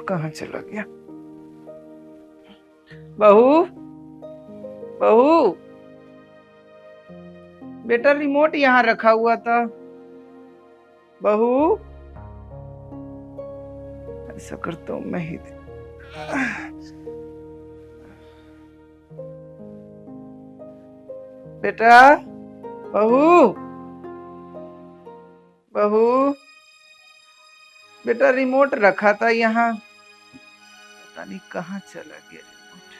कहाँ चला गया? बहू, बहू, बेटा रिमोट यहाँ रखा हुआ था। बहू, ऐसा करता हूँ मैं ही। बेटा, बहू, बहू, बेटा रिमोट रखा था यहाँ, पता नहीं कहाँ चला गया रिमोट।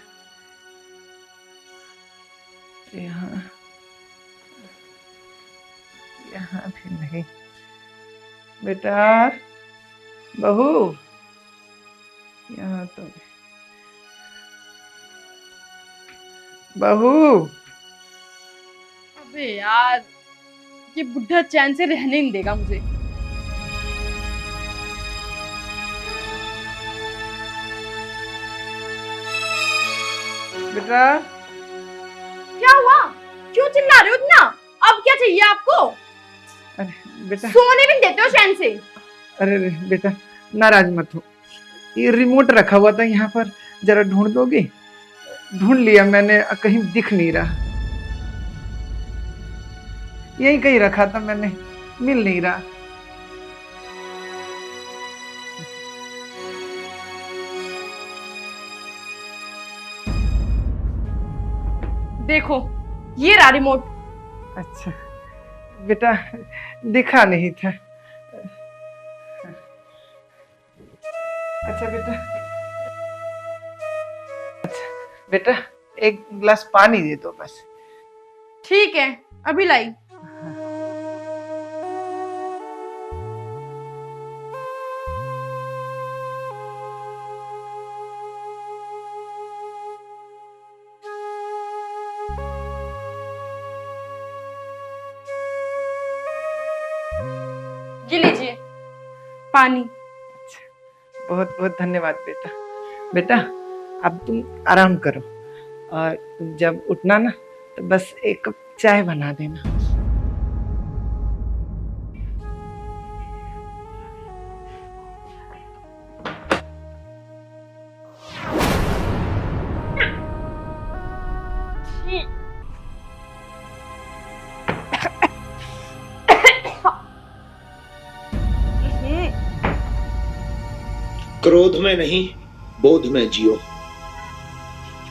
यहाँ यहाँ भी नहीं। बेटा, बहू, यहाँ तो नहीं। बहू, अबे यार, ये बुढ़ा चैन से रहने नहीं देगा मुझे। बेटा, क्या हुआ? क्यों चिल्ला रहे हो इतना? अब क्या चाहिए आपको? अरे बेटा, सोने भी नहीं देते हो चैन से। अरे बेटा नाराज मत हो, ये रिमोट रखा हुआ था यहाँ पर, जरा ढूंढ दोगे? ढूंढ लिया मैंने, कहीं दिख नहीं रहा। यहीं कहीं रखा था मैंने, मिल नहीं रहा। देखो, ये रहा रिमोट। अच्छा बेटा, दिखा नहीं था। अच्छा बेटा, अच्छा बेटा, एक गिलास पानी दे दो बस। ठीक है, अभी लाई। ये लीजिए पानी। बहुत बहुत धन्यवाद बेटा। बेटा अब तुम आराम करो, और जब उठना ना तो बस एक कप चाय बना देना। क्रोध में नहीं, बोध में जियो।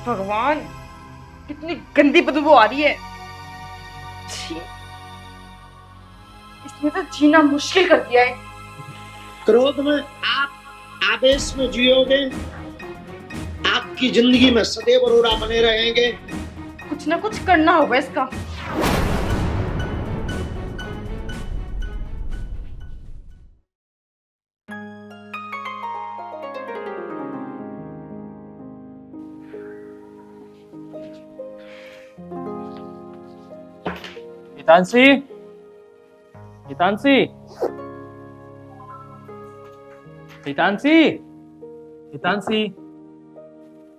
भगवान, कितनी गंदी बदबू आ रही है। छी, इसने तो जीना मुश्किल कर दिया है। क्रोध में आप आवेश में जियोगे, आपकी जिंदगी में सदैव अरोरा बने रहेंगे। कुछ ना कुछ करना होगा इसका। हितांशी, हितांशी, हितांशी, हितांशी,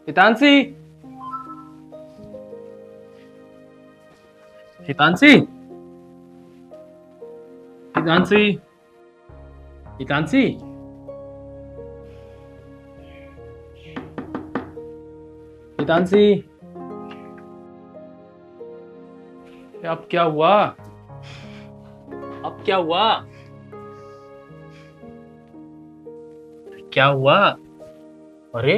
हितांशी, हितांशी, हितांशी, हितांशी, हितांशी, अब क्या हुआ? अब क्या हुआ? क्या हुआ? अरे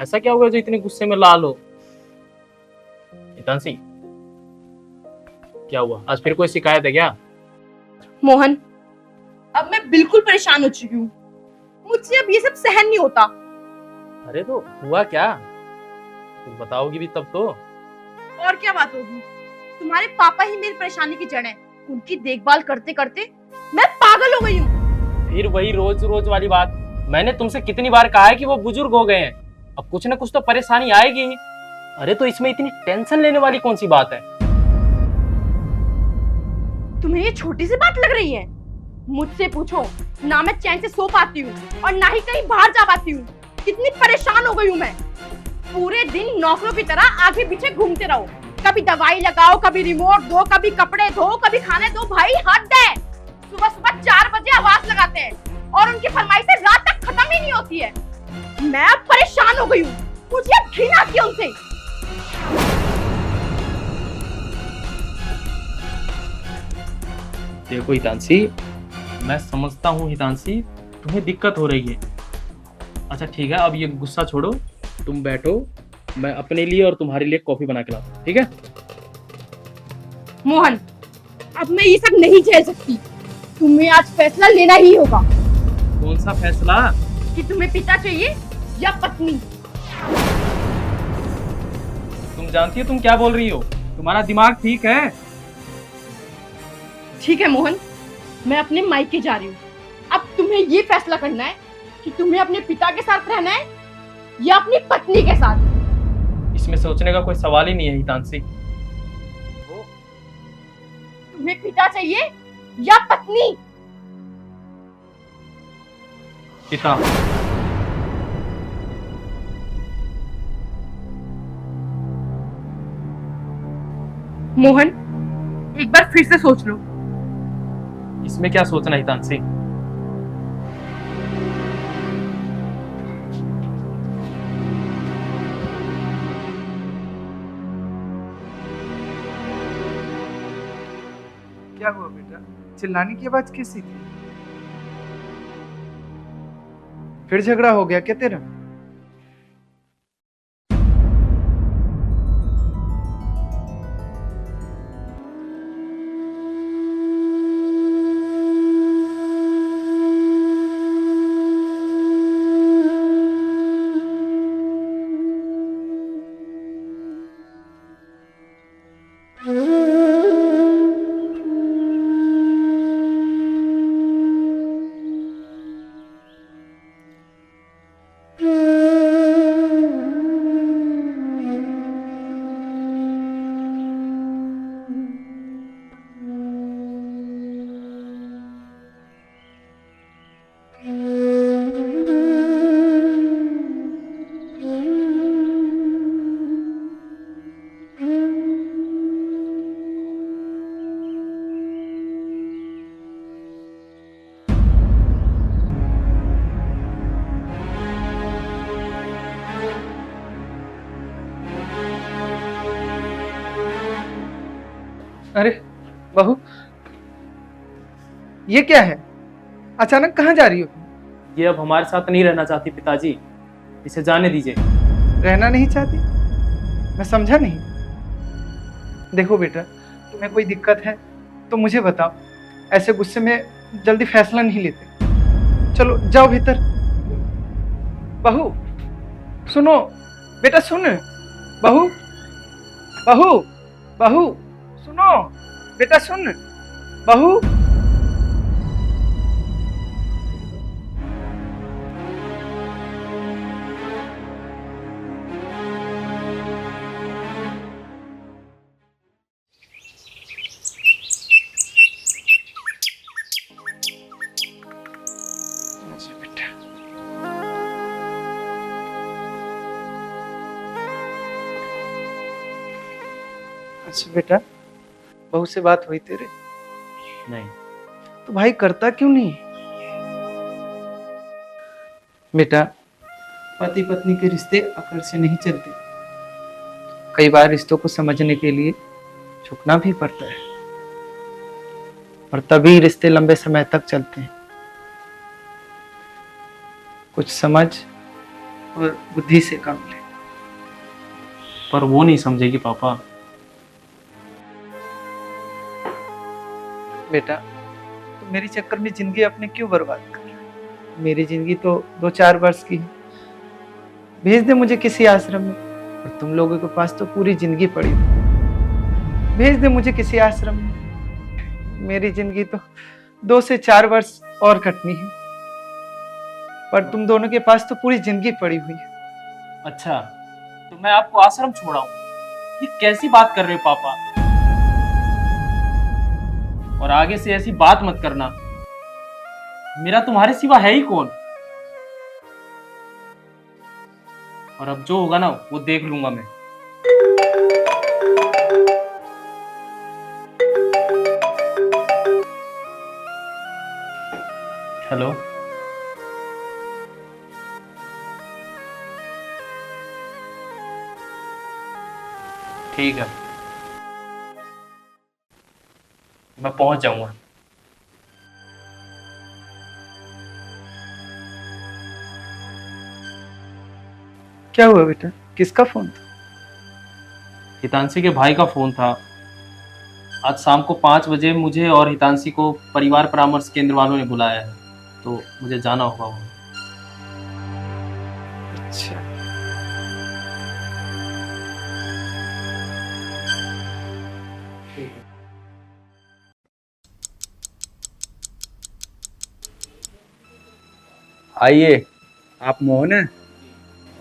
ऐसा क्या हुआ जो इतने गुस्से में लाल हो? हितांशी, क्या हुआ? आज फिर कोई शिकायत है क्या? मोहन, अब मैं बिल्कुल परेशान हो चुकी हूँ। मुझसे अब ये सब सहन नहीं होता। अरे तो हुआ क्या? तुम बताओगी भी तब तो। और क्या बात होगी? तुम्हारे पापा ही मेरी परेशानी की जड़ है। उनकी देखभाल करते करते मैं पागल हो गई हूँ। फिर वही रोज रोज वाली बात। मैंने तुमसे कितनी बार कहा है कि वो बुजुर्ग हो गए हैं, अब कुछ ना कुछ तो परेशानी आएगी। अरे तो इसमें इतनी टेंशन लेने वाली कौन सी बात है? तुम्हें ये छोटी सी बात लग रही है? मुझसे पूछो ना, मैं चैन से सो पाती हूँ और ना ही कहीं बाहर जा पाती हूँ। कितनी परेशान हो गई हूँ मैं। पूरे दिन नौकरों की तरह आगे पीछे घूमते रहो। कभी दवाई लगाओ, कभी रिमोट दो, कभी कपड़े धो, कभी खाने दो। भाई हद है। सुबह सुबह 4 बजे आवाज लगाते हैं और उनकी फरमाइशें रात तक खत्म शर्म ही नहीं होती है। मैं अब परेशान हो गई हूँ, मुझे अब घृणा आती है उनसे। देखो हितांशी, मैं समझता हूँ हितांशी, तुम्हें दिक्कत हो रही है। अच्छा ठीक है, अब ये गुस्सा छोड़ो, तुम बैठो, मैं अपने लिए और तुम्हारे लिए कॉफी बना के लाता हूँ, ठीक है? मोहन, अब मैं ये सब नहीं झेल सकती। तुम्हें आज फैसला लेना ही होगा कौन सा फैसला? कि तुम्हें पिता चाहिए या पत्नी। तुम जानती हो तुम क्या बोल रही हो? तुम्हारा दिमाग ठीक है? ठीक है मोहन, मैं अपने मायके जा रही हूँ। अब तुम्हें ये फैसला करना है कि तुम्हें अपने पिता के साथ रहना है या अपनी पत्नी के साथ। इसमें सोचने का कोई सवाल ही नहीं है हितांशी। तुम्हें पिता चाहिए या पत्नी? पिता। मोहन, एक बार फिर से सोच लो। इसमें क्या सोचना हितांशी? क्या हुआ बेटा, चिल्लाने की आवाज कैसी थी? फिर झगड़ा हो गया क्या तेरा? अरे बहू, ये क्या है? अचानक कहाँ जा रही हो? ये अब हमारे साथ नहीं रहना चाहती पिताजी, इसे जाने दीजिए। रहना नहीं चाहती? मैं समझा नहीं। देखो बेटा, तुम्हें कोई दिक्कत है तो मुझे बताओ, ऐसे गुस्से में जल्दी फैसला नहीं लेते। चलो जाओ भीतर। बहू सुनो, बेटा सुन। बहू, बहू, बहू सुनो, बेटा सुन। बहू, अच्छा बेटा, बहू से बात हुई तेरे? नहीं। तो भाई करता क्यों नहीं? बेटा, पति पत्नी के रिश्ते अकड़ से नहीं चलते। कई बार रिश्तों को समझने के लिए झुकना भी पड़ता है, और तभी रिश्ते लंबे समय तक चलते हैं। कुछ समझ और बुद्धि से काम ले। पर वो नहीं समझेगी पापा। बेटा, तुम मेरी चक्कर में जिंदगी अपने क्यों बर्बाद कर रहे हो? मेरी जिंदगी तो 2-4 वर्ष की है। भेज दे मुझे किसी आश्रम में, और तुम लोगों के पास तो पूरी जिंदगी पड़ी है। भेज दे मुझे किसी आश्रम में। मेरी जिंदगी तो 2 से 4 वर्ष और कटनी है, पर तुम दोनों के पास तो पूरी जिंदगी पड़ी हुई है। अच्छा, तो मैं आपको आश्रम छोड़ाऊं? ये कैसी बात कर रहे हो पापा? और आगे से ऐसी बात मत करना। मेरा तुम्हारे सिवा है ही कौन? और अब जो होगा ना वो देख लूंगा मैं। हेलो, ठीक है, मैं पहुंच जाऊंगा। क्या हुआ बेटा, किसका फोन था? हितांशी के भाई का फोन था। आज शाम को 5 बजे मुझे और हितांशी को परिवार परामर्श केंद्र वालों ने बुलाया है, तो मुझे जाना होगा वहाँ। अच्छा, आइए, आप मोहन हैं?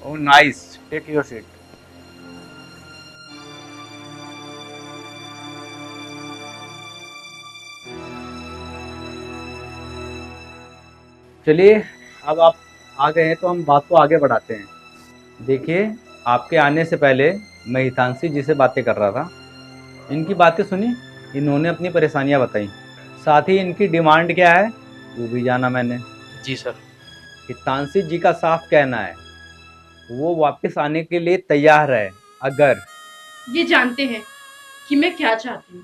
Oh nice, take your seat. चलिए, अब आप आ गए हैं तो हम बात को आगे बढ़ाते हैं। देखिए, आपके आने से पहले मैं हितांशी जी से बातें कर रहा था। इनकी बातें सुनी, इन्होंने अपनी परेशानियां बताई, साथ ही इनकी डिमांड क्या है वो भी जाना मैंने। जी सर। हितांशी जी का साफ कहना है वो वापस आने के लिए तैयार है, अगर ये जानते हैं कि मैं क्या चाहती हूँ।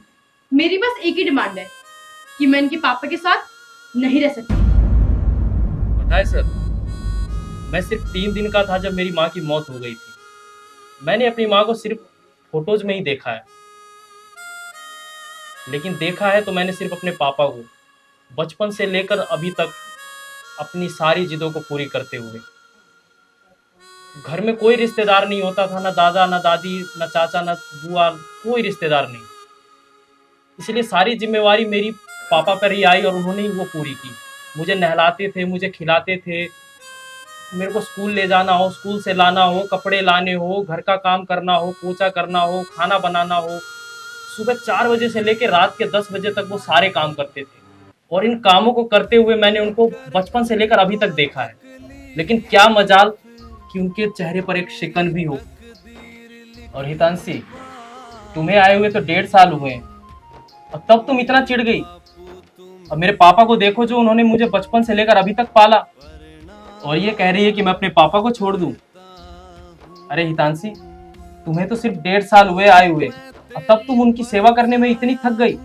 मेरी बस एक ही डिमांड है कि मैं इनके पापा के साथ नहीं रह सकती। पता है सर, मैं सिर्फ 3 दिन का था जब मेरी माँ की मौत हो गई थी। मैंने अपनी माँ को सिर्फ फोटोज में ही देखा है, लेकिन देखा है तो मैंने सिर्फ अपने पापा को, बचपन से लेकर अभी तक अपनी सारी जिदों को पूरी करते हुए। घर में कोई रिश्तेदार नहीं होता था, ना दादा ना दादी ना चाचा ना बुआ, कोई रिश्तेदार नहीं। इसलिए सारी जिम्मेवारी मेरी पापा पर ही आई और उन्होंने ही वो पूरी की। मुझे नहलाते थे, मुझे खिलाते थे, मेरे को स्कूल ले जाना हो, स्कूल से लाना हो, कपड़े लाने हो, घर का काम करना हो, पोछा करना हो, खाना बनाना हो, सुबह 4 बजे से लेकर रात के 10 बजे तक वो सारे काम करते थे। और इन कामों को करते हुए मैंने उनको बचपन से लेकर अभी तक देखा है। लेकिन क्या मजाल कि उनके चेहरे पर एक शिकन भी हो। और हितांशी, तुम्हें आए हुए तो 1.5 साल हुए हैं और तब तुम इतना चिढ़ गई। और मेरे पापा को देखो, जो उन्होंने मुझे बचपन से लेकर अभी तक पाला, और ये कह रही है कि मैं अपने पापा को छोड़ दूं। अरे हितांशी, तुम्हें तो सिर्फ 1.5 साल हुए आए हुए और तब तुम उनकी सेवा करने में इतनी थक गई।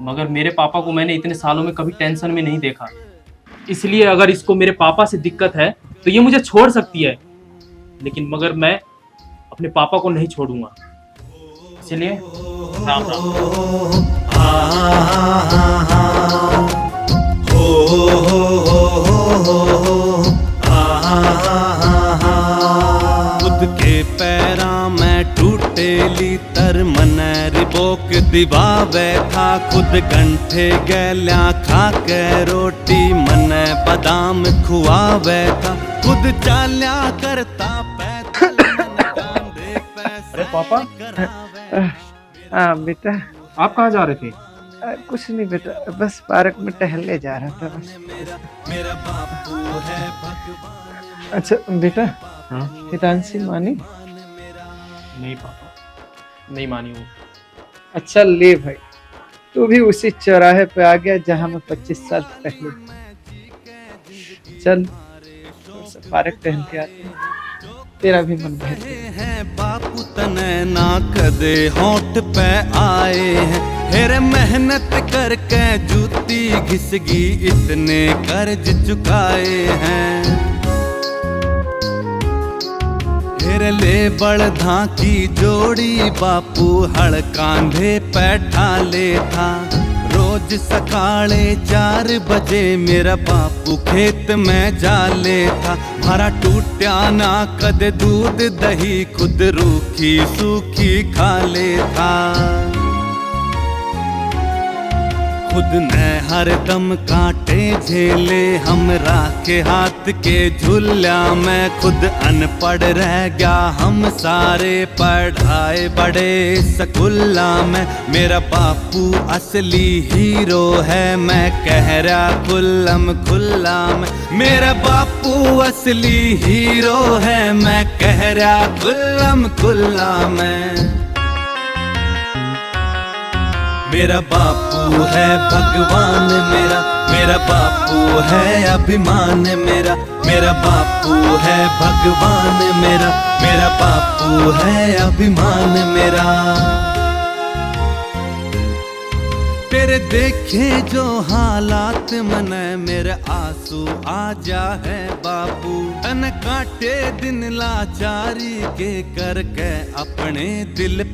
मगर मेरे पापा को मैंने इतने सालों में कभी टेंशन में नहीं देखा। इसलिए अगर इसको मेरे पापा से दिक्कत है तो ये मुझे छोड़ सकती है, लेकिन मगर मैं अपने पापा को नहीं छोड़ूंगा। इसलिए राम राम। खुद के पैरा में टूटेली तर मन रिबोक दिवावे था। खुद गंठे गैल्या खा के रोटी मन बादाम खुआवे था। खुद चाल्या करता पैदल मन गांधे पैसे। अरे पापा, हाँ बेटा। आप कहाँ जा रहे थे? कुछ नहीं बेटा, बस पार्क में टहलने जा रहा था बस। मेरा बापू है भगवान। अच्छा बेटा, हाँ? हितांशी मानी? नहीं पापा, नहीं मानी वो। अच्छा ले भाई, तू भी उसी चौराहे पे आ गया जहाँ मैं 25 साल पहले था। चल थोड़ा सा पार्क टहल के आते हैं, तेरा भी मन बहल हैं बापू तने ना कदे होठ पे आए हैं। फिर मेहनत करके जूती घिसगी इतने कर्ज चुकाए हैं। फिर ले बड़धा की जोड़ी बापू हड़ कांधे पे ठाले था। रोज सकाळे 4 बजे मेरा बापू खेत में जाले था। भरा टूट्या ना कदे दूध दही खुद रूखी सूखी खा ले था। खुद ने हर दम कांटे झेले हमरा के हाथ के झुल्ला में। खुद अनपढ़ रह गया हम सारे पढ़ाए बड़े स्कूला में। मेरा बापू असली हीरो है मैं कह रहा खुल्लम खुल्ला में। मेरा बापू असली हीरो है मैं कह रहा खुल्लम खुल्ला में। मेरा बापू है भगवान मेरा मेरा बापू है अभिमान मेरा, मेरा बापू है भगवान मेरा, मेरा बापू है अभिमान मेरा। तेरे देखे जो हालात मन मेरे आंसू आ जा है बापू, तन काटे दिन लाचारी के करके अपने दिल